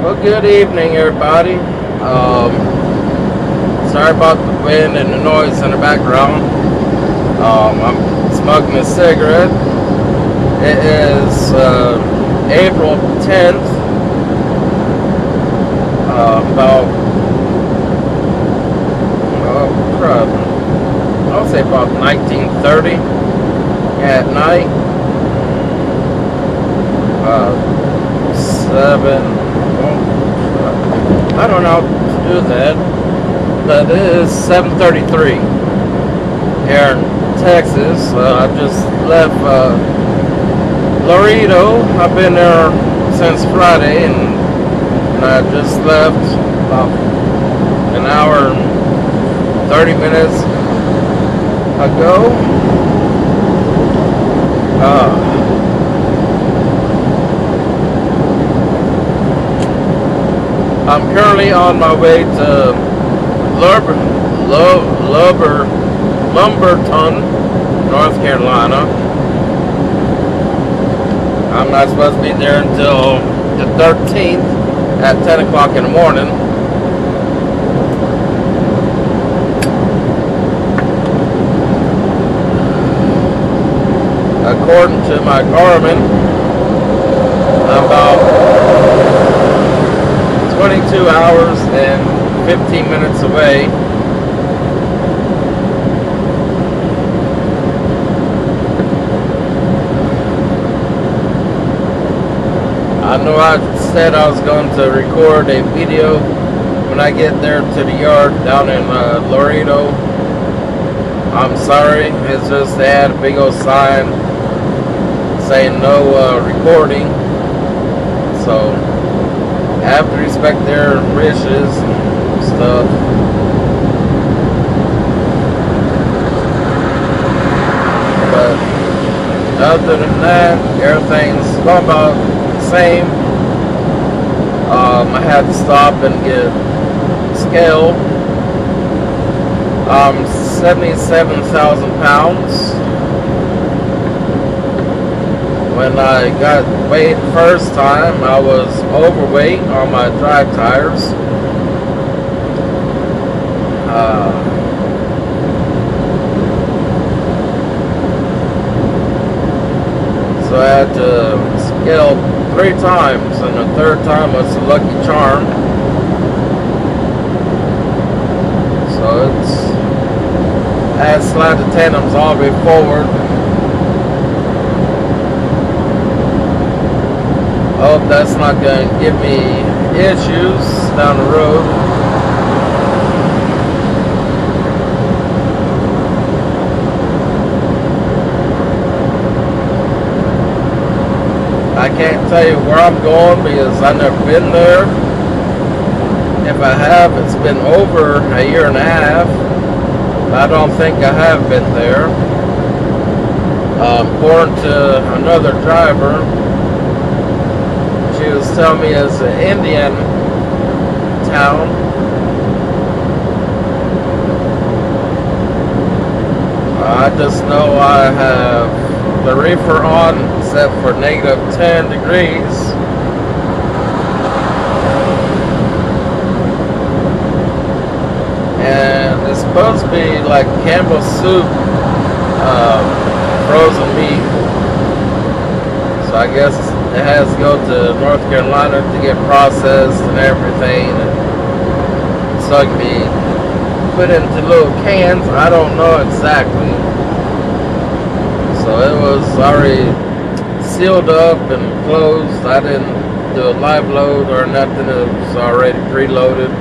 Well, good evening, everybody. Sorry about the wind and the noise in the background. I'm smoking a cigarette. It is April 10th, about, I'll say about 19:30 at night. I don't know how to do that, but it is 7:33 here in Texas. I just left Laredo. I've been there since Friday, and I just left about an hour and 30 minutes ago. I'm currently on my way to Lumberton, North Carolina. I'm not supposed to be there until the 13th at 10 o'clock in the morning. According to my Garmin, I'm about 22 hours and 15 minutes away. I know I said I was going to record a video when I get there to the yard down in Laredo. I'm sorry, it's just they had a big old sign saying no recording, so I have to respect their wishes and stuff. But other than that, everything's going about the same. I had to stop and get scale. I'm 77,000 pounds. When I got weighed first time, I was overweight on my drive tires. So I had to scale 3 times, and the third time was a lucky charm. So I had to slide the tandems all the way forward. I hope that's not going to give me issues down the road. I can't tell you where I'm going because I've never been there. If I have, it's been over a year and a half. I don't think I have been there. According to another driver, she was telling me it's an Indian town. I just know I have the reefer on except for negative 10 degrees. And it's supposed to be like Campbell's soup, frozen meat. So I guess it has to go to North Carolina to get processed and everything, and so it can be put into little cans. I don't know exactly. So it was already sealed up and closed. I didn't do a live load or nothing. It was already preloaded.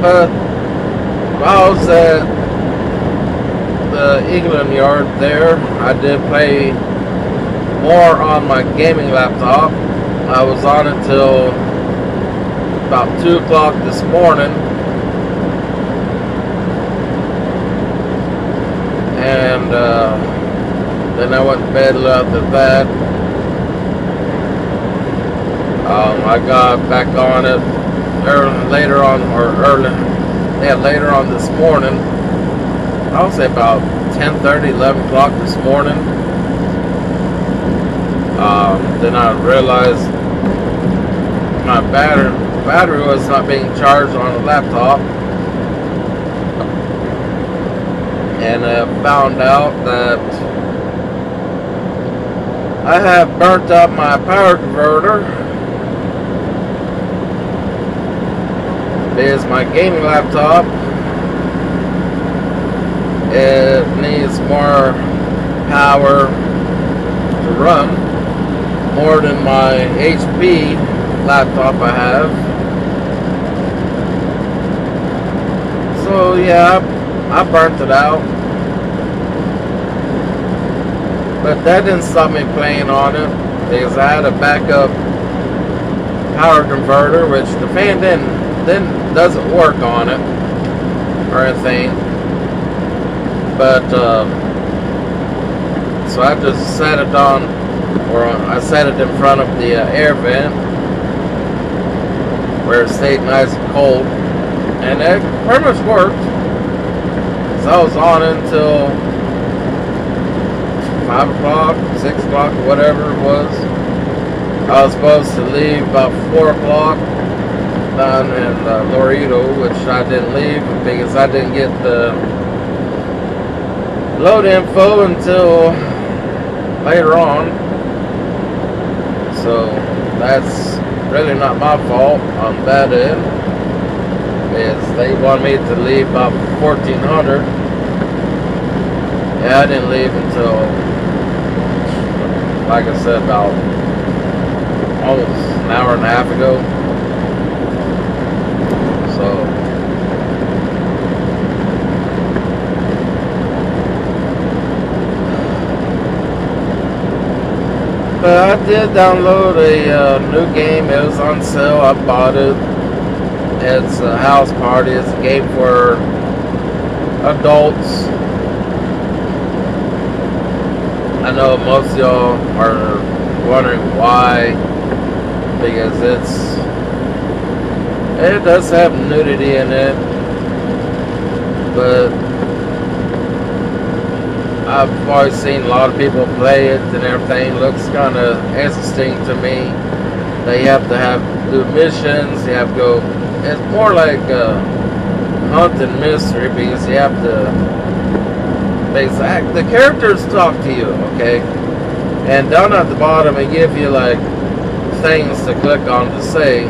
But while I was at the England yard there, I did play more on my gaming laptop. I was on it till about 2 o'clock this morning. And then I went to bed after that. I got back on it later on this morning. I would say about 10:30, 11 o'clock this morning. Then I realized my battery was not being charged on the laptop, and I found out that I have burnt up my power converter because my gaming laptop, it needs more power to run, more than my HP laptop I have. So yeah, I burnt it out, but that didn't stop me playing on it because I had a backup power converter, which the fan doesn't work on it or anything. But so I just set it on, or I set it in front of the air vent where it stayed nice and cold, and it pretty much worked. So I was on it until 5 o'clock, 6 o'clock, whatever it was. I was supposed to leave about 4 o'clock down in Laredo, which I didn't leave because I didn't get the load info until later on. So that's really not my fault on that end, because they want me to leave about 1400. Yeah, I didn't leave until, like I said, about almost an hour and a half ago. So but I did download a new game. It was on sale. I bought it. It's a house party. It's a game for adults. I know most of y'all are wondering why, because it does have nudity in it, but I've always seen a lot of people play it and everything. Looks kind of interesting to me. They have to do missions. You have to go. It's more like a hunt and mystery, because you have to. The characters talk to you, okay? And down at the bottom, they give you like things to click on to say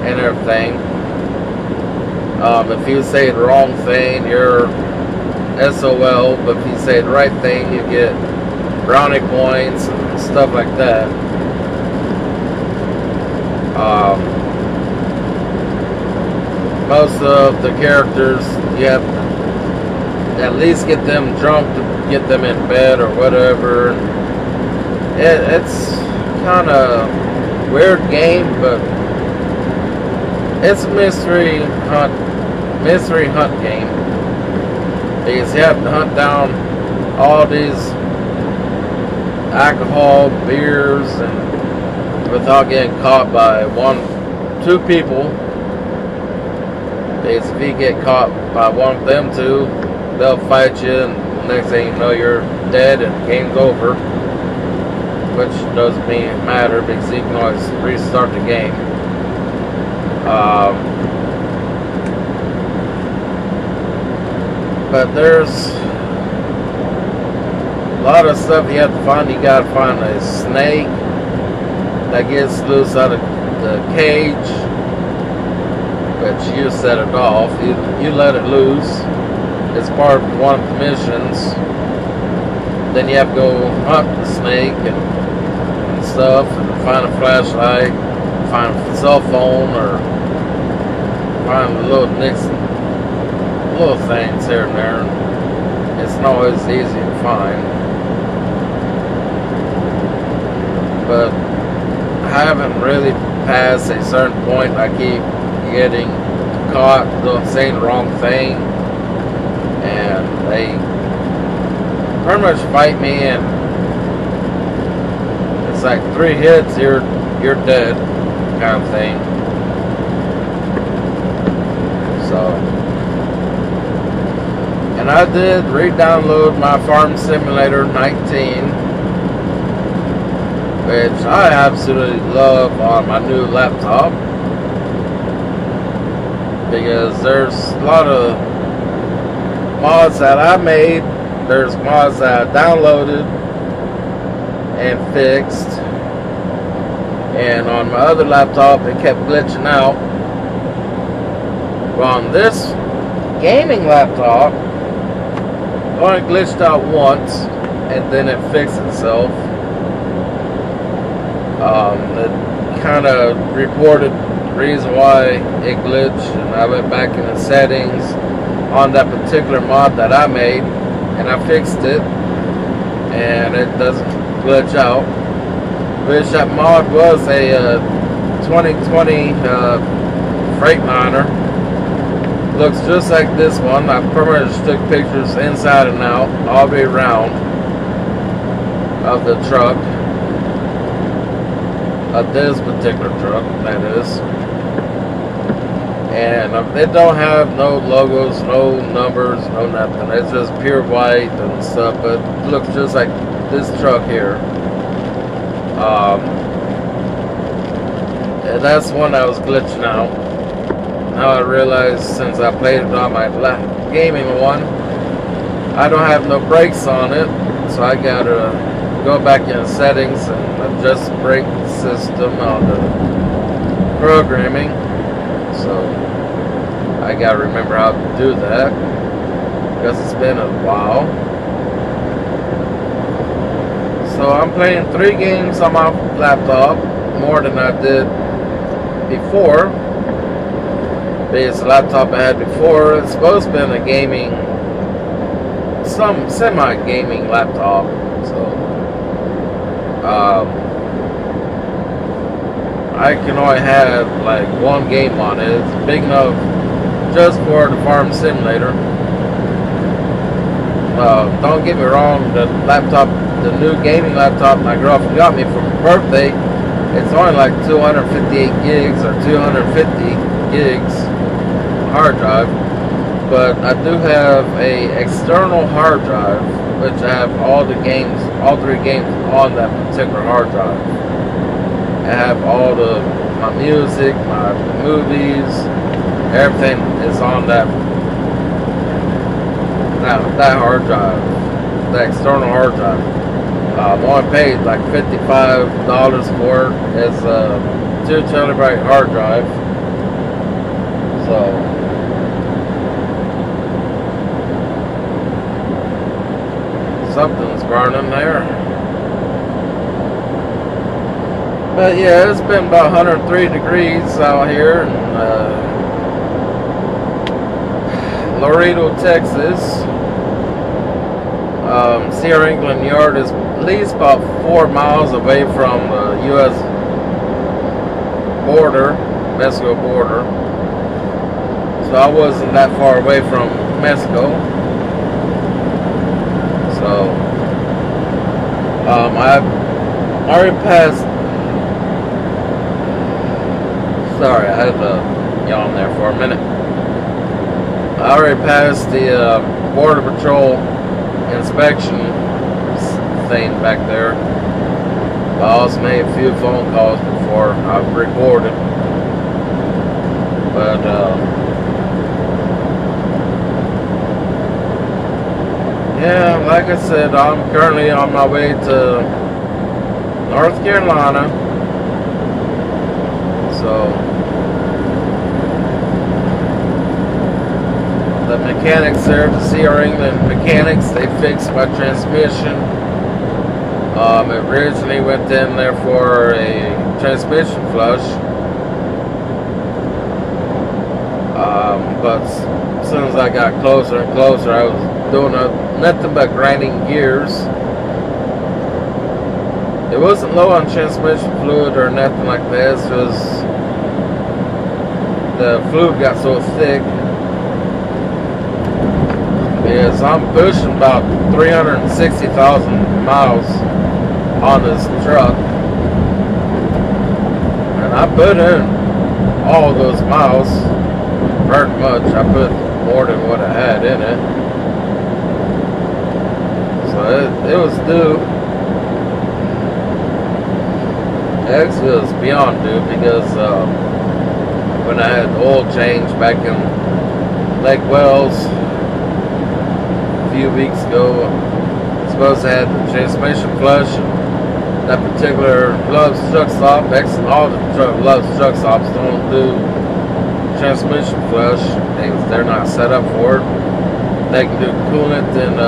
and everything. If you say the wrong thing, you're SOL, but if you say the right thing, you get brownie points and stuff like that. Most of the characters, you have to at least get them drunk to get them in bed or whatever. It's kind of weird game, but it's a mystery hunt game. Because you have to hunt down all these alcohol, beers, and without getting caught by two people. Because if you get caught by one of them two, they'll fight you, and next thing you know, you're dead and game's over. Which doesn't matter, because you can always restart the game. But there's a lot of stuff you have to find. You gotta find a snake that gets loose out of the cage, but you set it off. You let it loose. It's part of one of the missions. Then you have to go hunt the snake and stuff, and find a flashlight, find a cell phone, or find the little things here and there. It's not always easy to find. But I haven't really passed a certain point. I keep getting caught saying the wrong thing, and they pretty much fight me, and it's like 3 hits, you're dead, kind of thing. So I did re-download my Farm Simulator 19, which I absolutely love on my new laptop, because there's a lot of mods that I made. There's mods that I downloaded and fixed, and on my other laptop it kept glitching out. But on this gaming laptop, it only glitched out once, and then it fixed itself. It kind of reported the reason why it glitched, and I went back in the settings on that particular mod that I made, and I fixed it, and it doesn't glitch out. Which that mod was a 2020 Freightliner. Looks just like this one. I pretty much took pictures inside and out, all the way around of the truck. Of this particular truck, that is. And it don't have no logos, no numbers, no nothing. It's just pure white and stuff, but it looks just like this truck here. And that's one that was glitching out. Now I realize, since I played it on my gaming one, I don't have no brakes on it, so I gotta go back in settings and adjust the brake system on the programming. So I gotta remember how to do that, because it's been a while. So I'm playing 3 games on my laptop, more than I did before. Because the laptop I had before, it's supposed to be a gaming, some semi-gaming laptop. So I can only have like 1 game on it. It's big enough just for the Farm Simulator. Don't get me wrong, the laptop, the new gaming laptop my girlfriend got me for my birthday, it's only like 258 gigs or 250 gigs hard drive. But I do have a external hard drive, which I have all the games, all 3 games on that particular hard drive. I have all my music, my movies, everything is on that hard drive, the external hard drive. I only paid like $55 for it. It's a 2 terabyte hard drive. So something's burning there. But yeah, it's been about 103 degrees out here in Laredo, Texas. Sierra England Yard is at least about 4 miles away from the U.S. border, Mexico border. So I wasn't that far away from Mexico. So I already passed. Sorry, I had to yawn there for a minute. I already passed the Border Patrol inspection thing back there. I also made a few phone calls before I recorded. But yeah, like I said, I'm currently on my way to North Carolina. So the mechanics there, the Sierra England mechanics, they fixed my transmission. It originally went in there for a transmission flush. But as soon as I got closer and closer, I was doing nothing but grinding gears. It wasn't low on transmission fluid or nothing like that. It's just the fluid got so thick. Yes, I'm pushing about 360,000 miles on this truck, and I put in all those miles. Pretty much, I put more than what I had in it. it was due. Actually, it was beyond due because when I had oil change back in Lake Wells a few weeks ago, I suppose I had the transmission flush. That particular Love's truck stop, actually all the Love's truck stops don't do transmission flush. They're not set up for it. They can do coolant and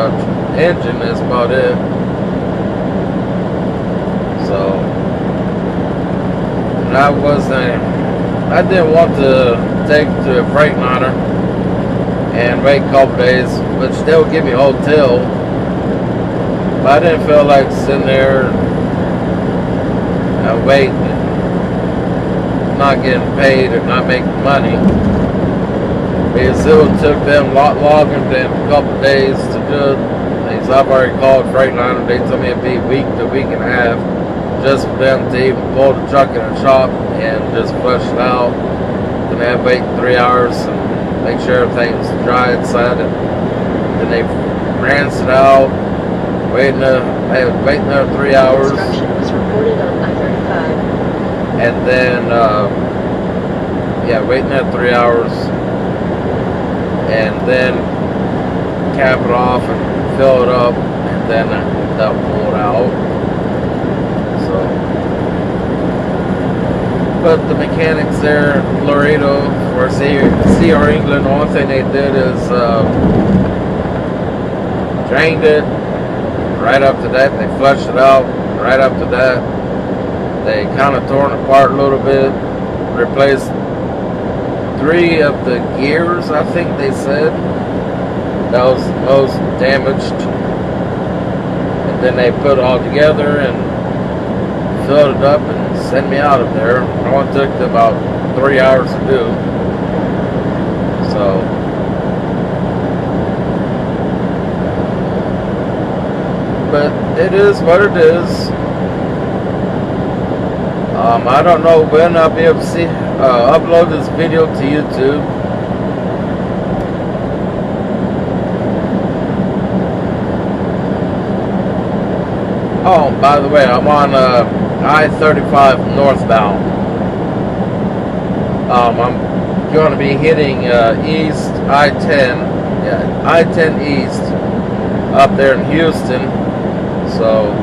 engine, that's about it. So I didn't want to take to a Freightliner and wait a couple days, which they would give me a hotel. But I didn't feel like sitting there and waiting, not getting paid or not making money. Because it would took them a lot longer than a couple days to do it. Because I've already called Freightliner, they told me it'd be a week to a week and a half just for them to even pull the truck in the shop and just flush it out. Then they had to wait 3 hours and make sure everything's dry inside it. Then they rinse it out, waiting there 3 hours. Construction was reported on I-35. And then, waiting there 3 hours. And then cap it off and fill it up, and then they'll pull it out. But the mechanics there, Laredo or CR England, the only thing they did is drained it. Right up to that, they flushed it out. Right up to that, they kind of tore it apart a little bit, replaced 3 of the gears, I think they said. That was the most damaged. And then they put it all together and filled it up and sent me out of there. It only took about 3 hours to do. So, but it is what it is. I don't know when I'll be able to see upload this video to YouTube. Oh, by the way, I'm on I-35 northbound. I'm going to be hitting east I-10, I-10 east up there in Houston. So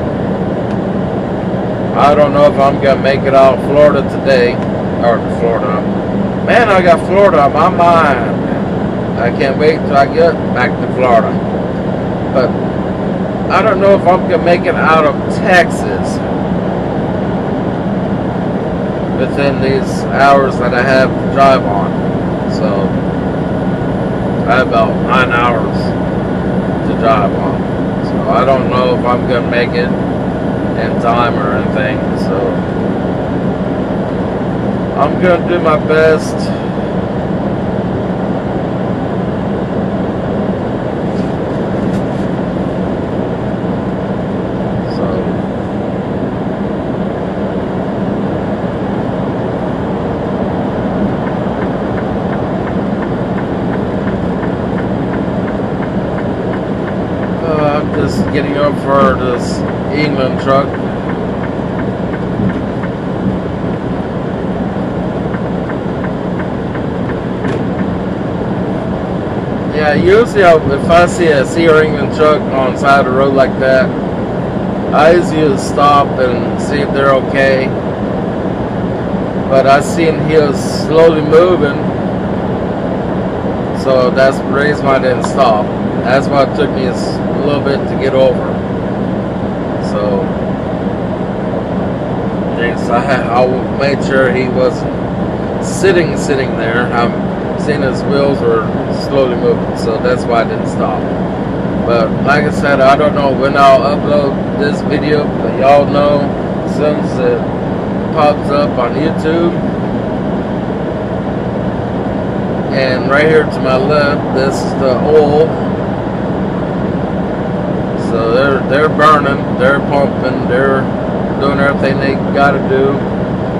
I don't know if I'm going to make it out of Florida today. Or Florida. Man, I got Florida on my mind. I can't wait till I get back to Florida. But I don't know if I'm going to make it out of Texas within these hours that I have to drive on. So I have about 9 hours to drive on. So I don't know if I'm going to make it in time or anything. So I'm going to do my best. I'm just getting up for this England truck. Yeah, usually if I see a CR England truck on the side of the road like that, I usually stop and see if they're okay. But I seen he was slowly moving, so that's the reason why I didn't stop. That's why it took me a little bit to get over. So I made sure he wasn't sitting there. I'm seeing his wheels were slowly moving, so that's why I didn't stop. But like I said, I don't know when I'll upload this video, but y'all know as soon as it pops up on YouTube. And right here to my left, this is the oil. So they're burning, they're pumping, they're doing everything they got to do.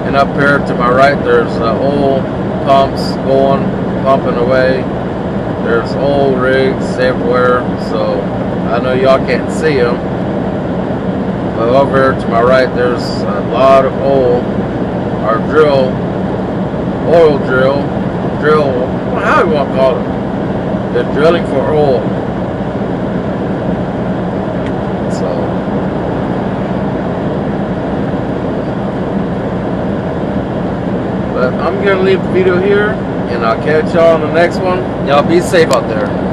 And up here to my right, there's oil pumps going, pumping away. There's oil rigs everywhere. So I know y'all can't see them, but over to my right there's a lot of oil or oil drill, how do you want to call it? They're drilling for oil. So, but I'm gonna leave the video here, and I'll catch y'all on the next one. Y'all be safe out there.